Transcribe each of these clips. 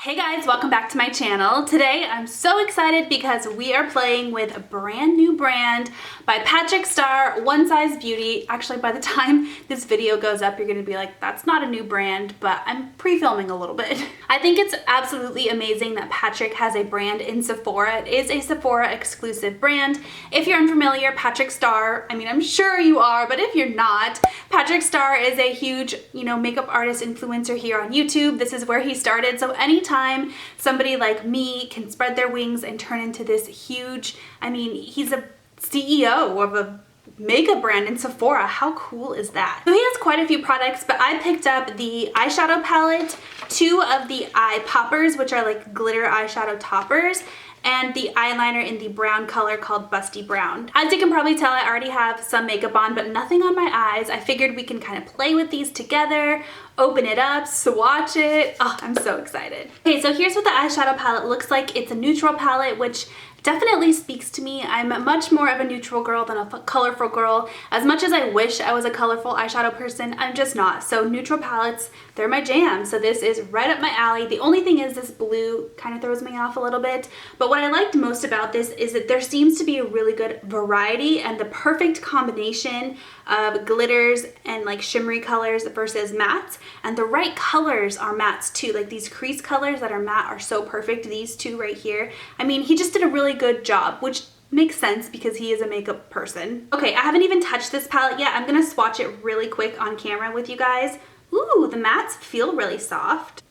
Hey guys, welcome back to my channel. Today I'm so excited because we are playing with a brand new brand by Patrick Starrr, One Size Beauty. Actually, by the time this video goes up, you're gonna be like, that's not a new brand, but I'm pre-filming a little bit. I think it's absolutely amazing that Patrick has a brand in Sephora. It is a Sephora exclusive brand. If you're unfamiliar, Patrick Starrr, I mean, I'm sure you are, but if you're not, Patrick Starrr is a huge, makeup artist influencer here on YouTube. This is where he started, so anytime somebody like me can spread their wings and turn into this huge, he's a CEO of a makeup brand in Sephora. How cool is that? So he has quite a few products, but I picked up the eyeshadow palette, two of the eye poppers, which are like glitter eyeshadow toppers, and the eyeliner in the brown color called Busty Brown. As you can probably tell, I already have some makeup on, but nothing on my eyes. I figured we can kind of play with these together, open it up, swatch it. Oh, I'm so excited. Okay, so here's what the eyeshadow palette looks like. It's a neutral palette, which definitely speaks to me. I'm much more of a neutral girl than a colorful girl. As much as I wish I was a colorful eyeshadow person, I'm just not. So neutral palettes, they're my jam. So this is right up my alley. The only thing is this blue kind of throws me off a little bit. But what I liked most about this is that there seems to be a really good variety and the perfect combination of glitters and like shimmery colors versus mattes. And the right colors are mattes too. Like these crease colors that are matte are so perfect. These two right here. I mean, he just did a really good job, which makes sense because he is a makeup person. Okay, I haven't even touched this palette yet. I'm gonna swatch it really quick on camera with you guys. Ooh, the mattes feel really soft.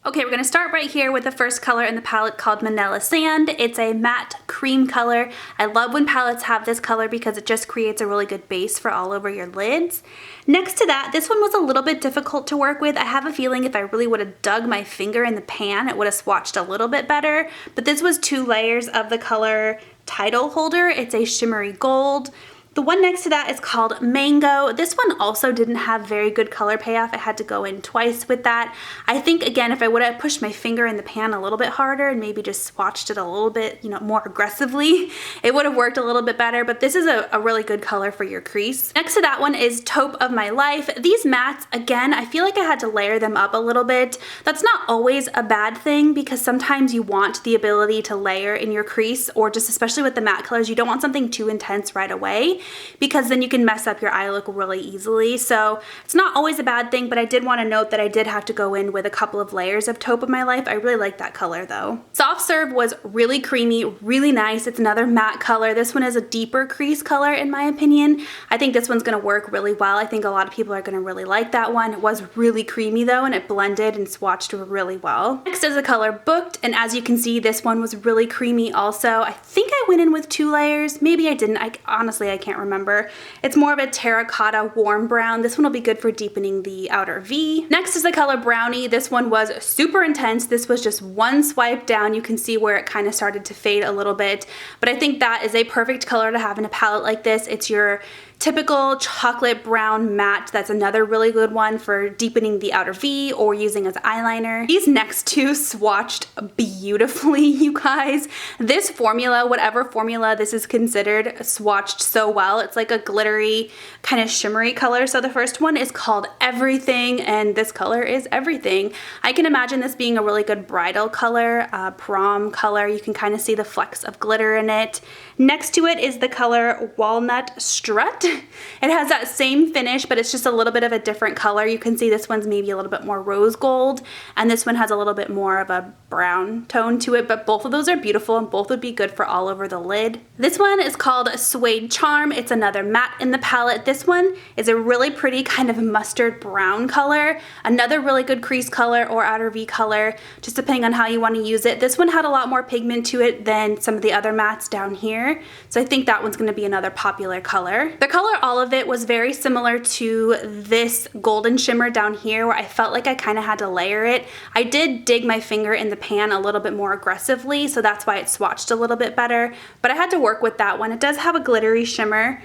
Okay, we're gonna start right here with the first color in the palette called Manila Sands. It's a matte cream color. I love when palettes have this color because it just creates a really good base for all over your lids. Next to that, this one was a little bit difficult to work with. I have a feeling if I really would have dug my finger in the pan, it would have swatched a little bit better. But this was 2 layers of the color Title Holder. It's a shimmery gold. The one next to that is called Mango. This one also didn't have very good color payoff. I had to go in twice with that. I think, again, if I would have pushed my finger in the pan a little bit harder and maybe just swatched it a little bit, more aggressively, it would have worked a little bit better, but this is a really good color for your crease. Next to that one is Taupe of My Life. These mattes, again, I feel like I had to layer them up a little bit. That's not always a bad thing because sometimes you want the ability to layer in your crease, or just especially with the matte colors, you don't want something too intense right away, because then you can mess up your eye look really easily. So it's not always a bad thing, but I did want to note that I did have to go in with a couple of layers of Taupe of My Life. I really like that color though. Soft Serve was really creamy, really nice. It's another matte color. This one is a deeper crease color in my opinion. I think this one's going to work really well. I think a lot of people are going to really like that one. It was really creamy though, and it blended and swatched really well. Next is the color Booked, and as you can see, this one was really creamy also. I think I went in with 2 layers. Maybe I didn't. Honestly, I can't remember. It's more of a terracotta warm brown. This one will be good for deepening the outer V. Next is the color Brownie. This one was super intense. This was just one swipe down. You can see where it kind of started to fade a little bit, but I think that is a perfect color to have in a palette like this. It's your typical chocolate brown matte. That's another really good one for deepening the outer V or using as eyeliner. These next two swatched beautifully, you guys. This formula, whatever formula this is considered, swatched so well. It's like a glittery kind of shimmery color. So the first one is called Everything, and this color is Everything. I can imagine this being a really good bridal color, prom color. You can kind of see the flecks of glitter in it. Next to it is the color Walnut Strut. It has that same finish, but it's just a little bit of a different color. You can see this one's maybe a little bit more rose gold, and this one has a little bit more of a brown tone to it, but both of those are beautiful and both would be good for all over the lid. This one is called Suede Charm. It's another matte in the palette. This one is a really pretty kind of mustard brown color, another really good crease color or outer V color, just depending on how you want to use it. This one had a lot more pigment to it than some of the other mattes down here, so I think that one's going to be another popular color. The color All of It was very similar to this golden shimmer down here, where I felt like I kind of had to layer it. I did dig my finger in the pan a little bit more aggressively, so that's why it swatched a little bit better, but I had to work with that one. It does have a glittery shimmer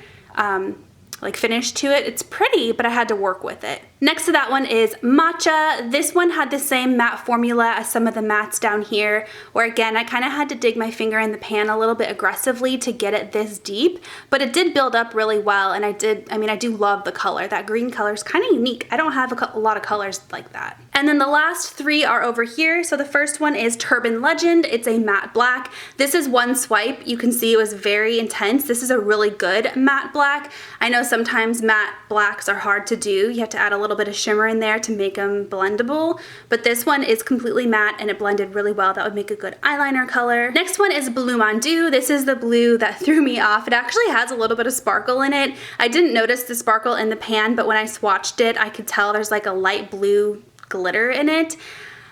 like finish to it. It's pretty, but I had to work with it. Next to that one is Matcha. This one had the same matte formula as some of the mattes down here, where again, I kind of had to dig my finger in the pan a little bit aggressively to get it this deep, but it did build up really well, and I do love the color. That green color is kind of unique. I don't have a lot of colors like that. And then the last three are over here. So the first one is Turban Legend. It's a matte black. This is one swipe. You can see it was very intense. This is a really good matte black. I know sometimes matte blacks are hard to do. You have to add a little bit of shimmer in there to make them blendable. But this one is completely matte and it blended really well. That would make a good eyeliner color. Next one is Blue Fondue. This is the blue that threw me off. It actually has a little bit of sparkle in it. I didn't notice the sparkle in the pan, but when I swatched it, I could tell there's like a light blue glitter in it.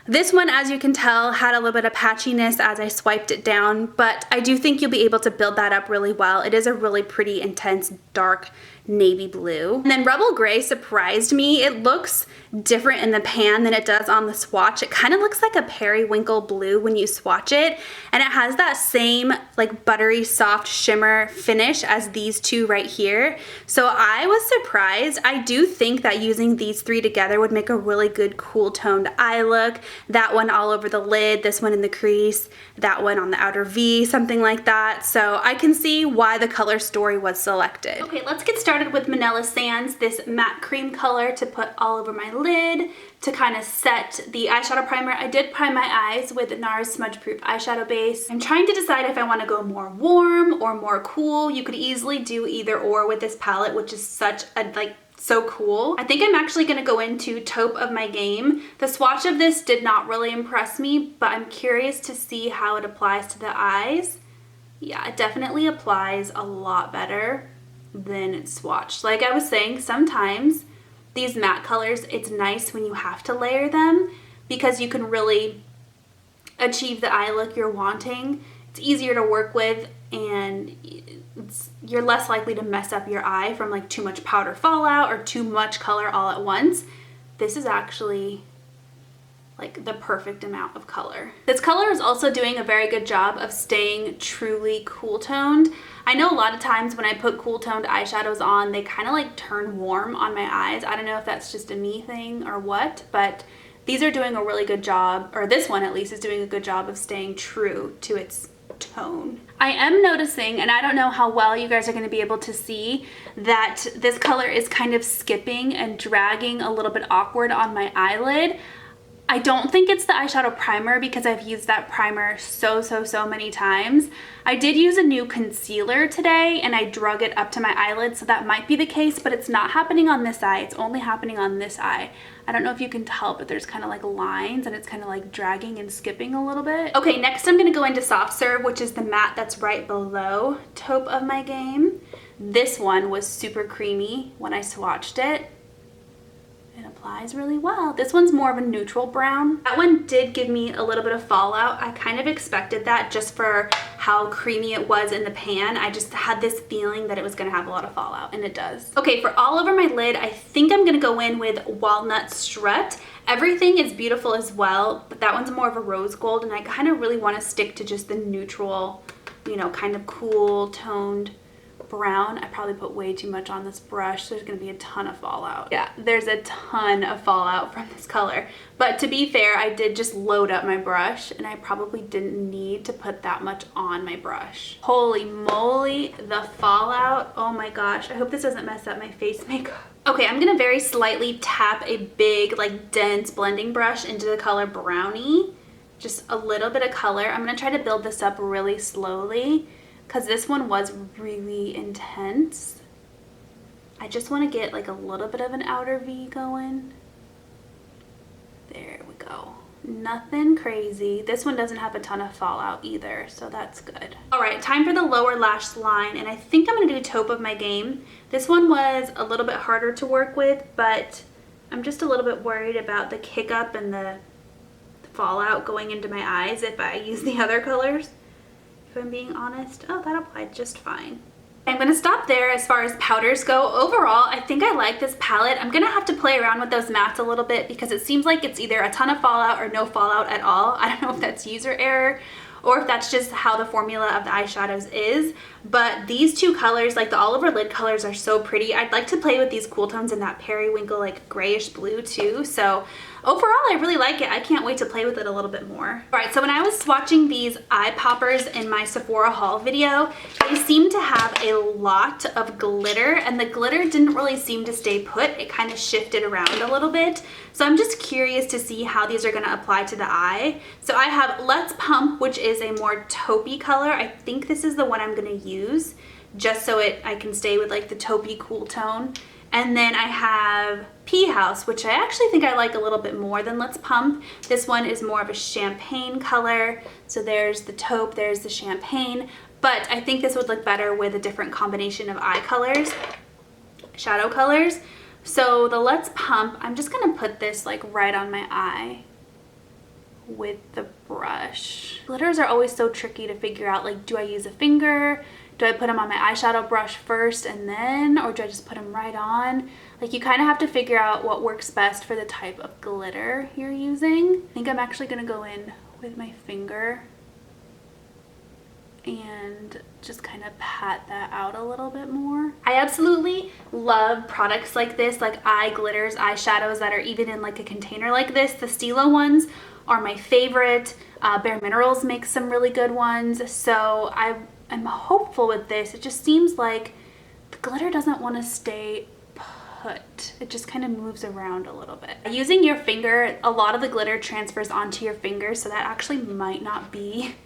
This one, as you can tell, had a little bit of patchiness as I swiped it down, but I do think you'll be able to build that up really well. It is a really pretty, intense, dark navy blue. And then Rebel Gray surprised me. It looks different in the pan than it does on the swatch. It kind of looks like a periwinkle blue when you swatch it, and it has that same like buttery soft shimmer finish as these two right here. So I was surprised. I do think that using these three together would make a really good cool toned eye look. That one all over the lid, this one in the crease, that one on the outer V, something like that. So I can see why the color story was selected. Okay, let's get started with Manila Sands, this matte cream color to put all over my lid to kind of set the eyeshadow primer. I did prime my eyes with NARS Smudge Proof eyeshadow base. I'm trying to decide if I want to go more warm or more cool. You could easily do either or with this palette, which is such a so cool. I think I'm actually going to go into Taupe of My Game. The swatch of this did not really impress me, but I'm curious to see how it applies to the eyes. Yeah, it definitely applies a lot better than it's swatched. Like I was saying, sometimes these matte colors, it's nice when you have to layer them because you can really achieve the eye look you're wanting. It's easier to work with and you're less likely to mess up your eye from like too much powder fallout or too much color all at once. This is actually like the perfect amount of color. This color is also doing a very good job of staying truly cool toned. I know a lot of times when I put cool toned eyeshadows on, they kind of like turn warm on my eyes. I don't know if that's just a me thing or what, but these are doing a really good job, or this one at least is doing a good job of staying true to its tone. I am noticing, and I don't know how well you guys are going to be able to see, that this color is kind of skipping and dragging a little bit awkward on my eyelid. I don't think it's the eyeshadow primer because I've used that primer so many times. I did use a new concealer today and I drug it up to my eyelid, so that might be the case, but it's not happening on this eye. It's only happening on this eye. I don't know if you can tell, but there's kind of like lines and it's kind of like dragging and skipping a little bit. Okay, next I'm going to go into Soft Serve, which is the matte that's right below Taupe of My Game. This one was super creamy when I swatched it. It applies really well. This one's more of a neutral brown. That one did give me a little bit of fallout. I kind of expected that just for how creamy it was in the pan. I just had this feeling that it was gonna have a lot of fallout, and it does. Okay, for all over my lid, I think I'm gonna go in with Walnut Strut. Everything is beautiful as well, but that one's more of a rose gold, and I kind of really wanna stick to just the neutral, you know, kind of cool toned brown. I probably put way too much on this brush, so there's gonna be a ton of fallout. Yeah, there's a ton of fallout from this color. But to be fair, I did just load up my brush and I probably didn't need to put that much on my brush. Holy moly, the fallout. Oh my gosh, I hope this doesn't mess up my face makeup. Okay, I'm gonna very slightly tap a big, like dense blending brush into the color Brownie. Just a little bit of color. I'm gonna try to build this up really slowly, because this one was really intense. I just want to get like a little bit of an outer V going. There we go. Nothing crazy. This one doesn't have a ton of fallout either, so that's good. All right, time for the lower lash line, and I think I'm gonna do Taupe of My Game. This one was a little bit harder to work with, but I'm just a little bit worried about the kick up and the fallout going into my eyes if I use the other colors. If I'm being honest. Oh, that applied just fine. I'm gonna stop there as far as powders go. Overall, I think I like this palette. I'm gonna have to play around with those mattes a little bit because it seems like it's either a ton of fallout or no fallout at all. I don't know if that's user error or if that's just how the formula of the eyeshadows is, but these two colors, like the all over lid colors, are so pretty. I'd like to play with these cool tones in that periwinkle like grayish blue too. So overall, I really like it. I can't wait to play with it a little bit more. All right, so when I was swatching these eye poppers in my Sephora haul video, they seemed to have a lot of glitter, and the glitter didn't really seem to stay put. It kind of shifted around a little bit. So I'm just curious to see how these are gonna apply to the eye. So I have Let's Pump, which is a more taupey color. I think this is the one I'm gonna use, just so I can stay with like the taupey cool tone. And then I have Pea House, which I actually think I like a little bit more than Let's Pump. This one is more of a champagne color. So there's the taupe, there's the champagne. But I think this would look better with a different combination of eye colors, shadow colors. So the Let's Pump, I'm just gonna put this like right on my eye with the brush. Glitters are always so tricky to figure out, like, do I use a finger? Do I put them on my eyeshadow brush first and then, or do I just put them right on? Like, you kind of have to figure out what works best for the type of glitter you're using. I think I'm actually gonna go in with my finger and just kind of pat that out a little bit more. I absolutely love products like this, like eye glitters, eyeshadows that are even in like a container like this. The Stila ones are my favorite. Bare Minerals makes some really good ones. So I'm hopeful with this. It just seems like the glitter doesn't want to stay put. It just kind of moves around a little bit. Using your finger, a lot of the glitter transfers onto your finger, so that actually might not be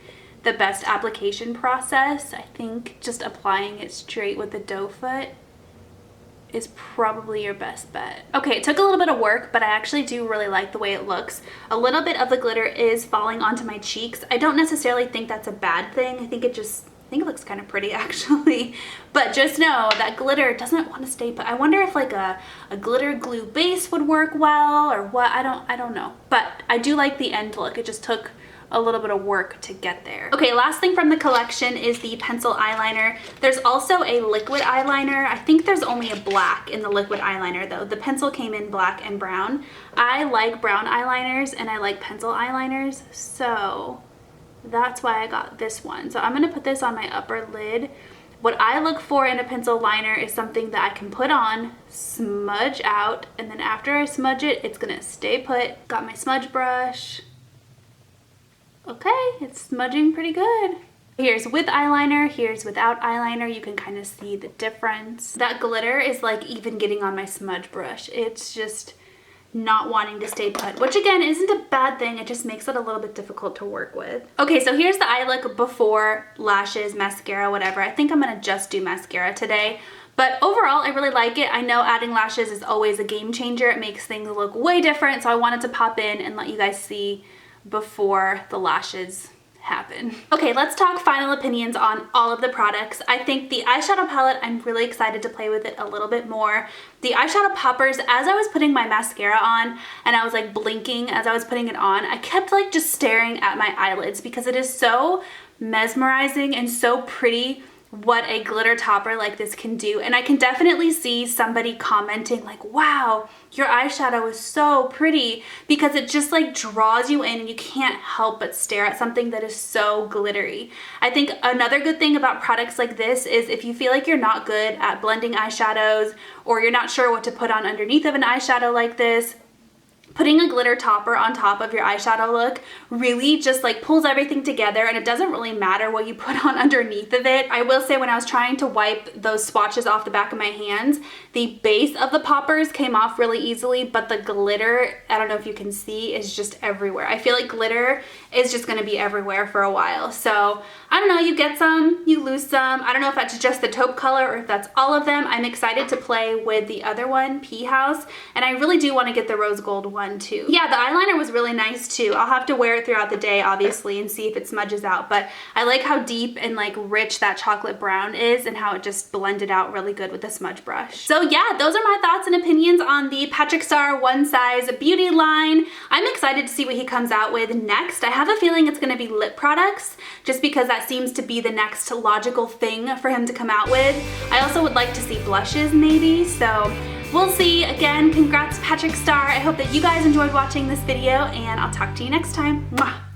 the best application process. I think just applying it straight with the doe foot is probably your best bet. Okay, it took a little bit of work, but I actually do really like the way it looks. A little bit of the glitter is falling onto my cheeks. I don't necessarily think that's a bad thing. I think it looks kind of pretty actually. But just know that glitter doesn't want to stay put. I wonder if like a glitter glue base would work well or what. I don't know. But I do like the end look. It just took a little bit of work to get there. Okay, last thing from the collection is the pencil eyeliner. There's also a liquid eyeliner. I think there's only a black in the liquid eyeliner though. The pencil came in black and brown. I like brown eyeliners and I like pencil eyeliners, so that's why I got this one. So I'm gonna put this on my upper lid. What I look for in a pencil liner is something that I can put on, smudge out, and then after I smudge it, it's gonna stay put. Got my smudge brush. Okay, it's smudging pretty good. Here's with eyeliner, here's without eyeliner. You can kind of see the difference. That glitter is like even getting on my smudge brush. It's just not wanting to stay put, which again isn't a bad thing. It just makes it a little bit difficult to work with. Okay, so here's the eye look before lashes, mascara, whatever. I think I'm gonna just do mascara today. But overall, I really like it. I know adding lashes is always a game changer. It makes things look way different, so I wanted to pop in and let you guys see before the lashes happen. Okay, let's talk final opinions on all of the products. I think the eyeshadow palette, I'm really excited to play with it a little bit more. The eyeshadow poppers, as I was putting my mascara on and I was like blinking as I was putting it on, I kept like just staring at my eyelids because it is so mesmerizing and so pretty what a glitter topper like this can do. And I can definitely see somebody commenting like, wow, your eyeshadow is so pretty, because it just like draws you in and you can't help but stare at something that is so glittery. I think another good thing about products like this is if you feel like you're not good at blending eyeshadows or you're not sure what to put on underneath of an eyeshadow like this, putting a glitter topper on top of your eyeshadow look really just like pulls everything together, and it doesn't really matter what you put on underneath of it. I will say when I was trying to wipe those swatches off the back of my hands, the base of the poppers came off really easily, but the glitter, I don't know if you can see, is just everywhere. I feel like glitter is just gonna be everywhere for a while. So I don't know, you get some, you lose some. I don't know if that's just the taupe color or if that's all of them. I'm excited to play with the other one, Pea House, and I really do want to get the rose gold one too. Yeah, the eyeliner was really nice too. I'll have to wear it throughout the day obviously and see if it smudges out, but I like how deep and like rich that chocolate brown is and how it just blended out really good with the smudge brush. So yeah, those are my thoughts and opinions on the Patrick Star One Size Beauty line. I'm excited to see what he comes out with next. I have a feeling it's going to be lip products just because that seems to be the next logical thing for him to come out with. I also would like to see blushes maybe, so we'll see. Again, congrats Patrick Star. I hope that you guys enjoyed watching this video and I'll talk to you next time. Mwah!